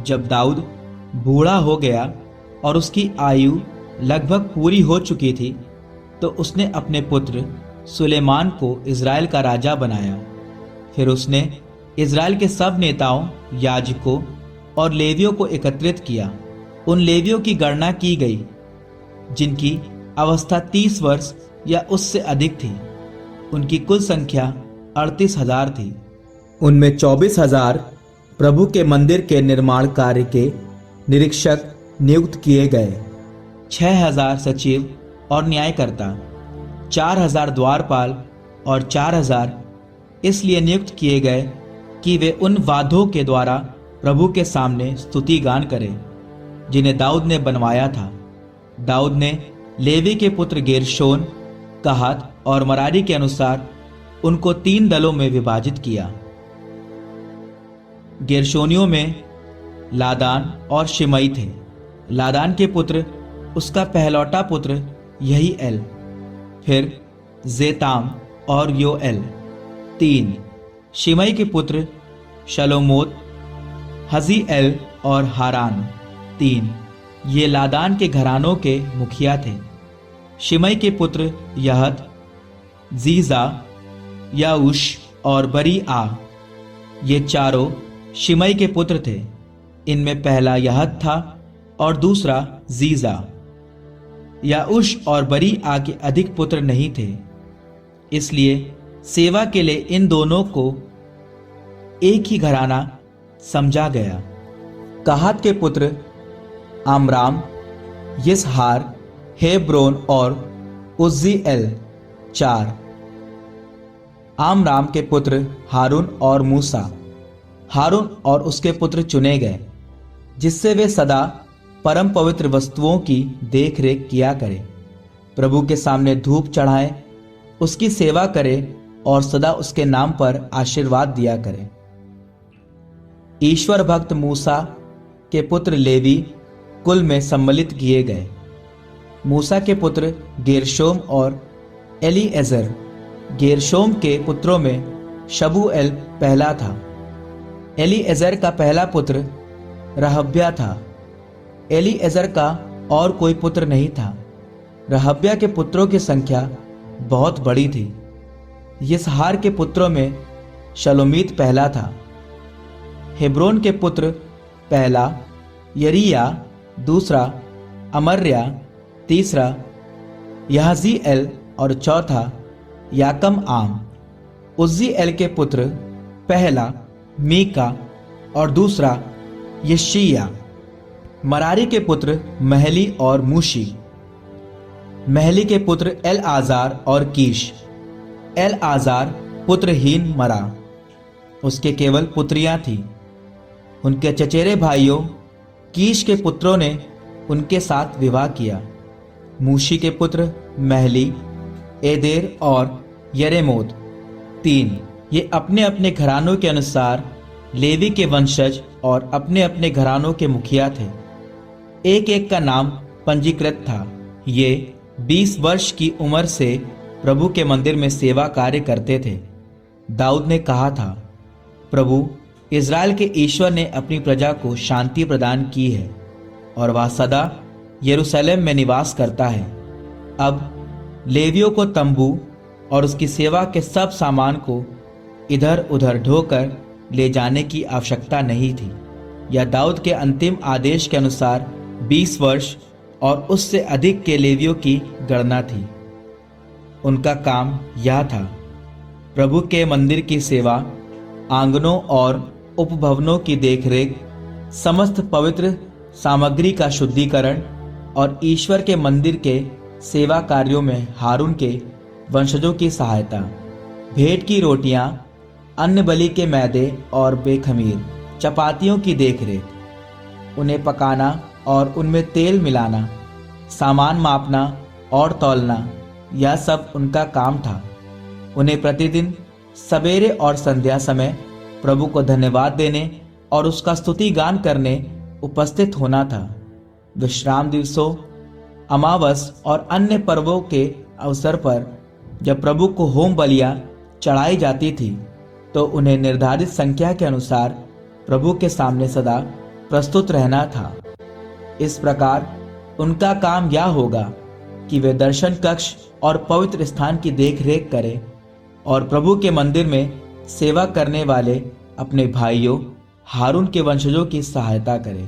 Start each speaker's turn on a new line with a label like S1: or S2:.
S1: जब दाऊद बूढ़ा हो गया और उसकी आयु लगभग पूरी हो चुकी थी, तो उसने अपने पुत्र सुलेमान को इज़राइल का राजा बनाया। फिर उसने इज़राइल के सब नेताओं, याजकों और लेवियों को एकत्रित किया। उन लेवियों की गणना की गई जिनकी अवस्था 30 वर्ष या उससे अधिक थी। उनकी कुल संख्या 38,000 थी। उनमें 24,000 प्रभु के मंदिर के निर्माण कार्य के निरीक्षक नियुक्त किए गए, 6,000 सचिव और न्यायकर्ता, 4,000 द्वारपाल और 4,000 इसलिए नियुक्त किए गए कि वे उन वाद्यों के द्वारा प्रभु के सामने स्तुति गान करें जिन्हें दाऊद ने बनवाया था। दाऊद ने लेवी के पुत्र गेरशोन, कहात और मरारी के अनुसार उनको 3 दलों में विभाजित किया। गेरशोनियों में लादान और शिमई थे। लादान के पुत्र, उसका पहलौटा पुत्र यहीएल, फिर जेताम और योएल 3। शिमई के पुत्र शलोमोत, हजीएल और हारान 3। ये लादान के घरानों के मुखिया थे। शिमई के पुत्र यहत, जीजा, याऊश और बरीआ, ये चारों शिमई के पुत्र थे। इनमें पहला यहत था और दूसरा जीजा। याऊश और बरीआ के अधिक पुत्र नहीं थे, इसलिए सेवा के लिए इन दोनों को एक ही घराना समझा गया। कहात के पुत्र आमराम, यिसहार, हेब्रोन और उज्जीएल 4। आमराम के पुत्र हारून और मूसा। हारून और उसके पुत्र चुने गए जिससे वे सदा परम पवित्र वस्तुओं की देखरेख किया करें, प्रभु के सामने धूप चढ़ाएं, उसकी सेवा करें और सदा उसके नाम पर आशीर्वाद दिया करें। ईश्वर भक्त मूसा के पुत्र लेवी कुल में सम्मिलित किए गए। मूसा के पुत्र गेरशोम और एलीएजर। गेरशोम के पुत्रों में शबूएल पहला था। एलीएजर का पहला पुत्र रहब्या था। एलीएजर का और कोई पुत्र नहीं था। रहब्या के पुत्रों की संख्या बहुत बड़ी थी। यिसहार के पुत्रों में शलोमीत पहला था। हेब्रोन के पुत्र, पहला यरीया, दूसरा अमर्या, तीसरा यहजीएल और चौथा याकम आम। उज्जीएल के पुत्र, पहला मीका और दूसरा यशिया। मरारी के पुत्र महली और मूशी। महली के पुत्र एलआजार और कीश। एलआजार पुत्रहीन मरा, उसके केवल पुत्रियां थीं। उनके चचेरे भाइयों कीश के पुत्रों ने उनके साथ विवाह किया। मूशी के पुत्र महली, एदेर और यरेमोत 3। ये अपने अपने घरानों के अनुसार लेवी के वंशज और अपने अपने घरानों के मुखिया थे। एक एक का नाम पंजीकृत था। ये 20 वर्ष की उम्र से प्रभु के मंदिर में सेवा कार्य करते थे। दाऊद ने कहा था, प्रभु इज़राइल के ईश्वर ने अपनी प्रजा को शांति प्रदान की है और वह सदा यरूशलेम में निवास करता है। अब लेवियों को तंबू और उसकी सेवा के सब सामान को इधर उधर ढोकर ले जाने की आवश्यकता नहीं थी। यह दाऊद के अंतिम आदेश के अनुसार 20 वर्ष और उससे अधिक के लेवियों की गणना थी। उनका काम यह था, प्रभु के मंदिर की सेवा, आंगनों और उपभवनों की देखरेख, समस्त पवित्र सामग्री का शुद्धिकरण और ईश्वर के मंदिर के सेवा कार्यों में हारून के वंशजों की सहायता, भेंट की रोटियां, अन्न बलि के मैदे और बेखमीर चपातियों की देखरेख, उन्हें पकाना और उनमें तेल मिलाना, सामान मापना और तौलना, यह सब उनका काम था। उन्हें प्रतिदिन सवेरे और संध्या समय प्रभु को धन्यवाद देने और उसका स्तुति गान करने उपस्थित होना था। विश्राम दिवसों, अमावस और अन्य पर्वों के अवसर पर जब प्रभु को होम बलियां चढ़ाई जाती थी, तो उन्हें निर्धारित संख्या के अनुसार प्रभु के सामने सदा प्रस्तुत रहना था। इस प्रकार उनका काम यह होगा कि वे दर्शन कक्ष और पवित्र स्थान की देखरेख करें और प्रभु के मंदिर में सेवा करने वाले अपने भाइयों हारून के वंशजों की सहायता करें।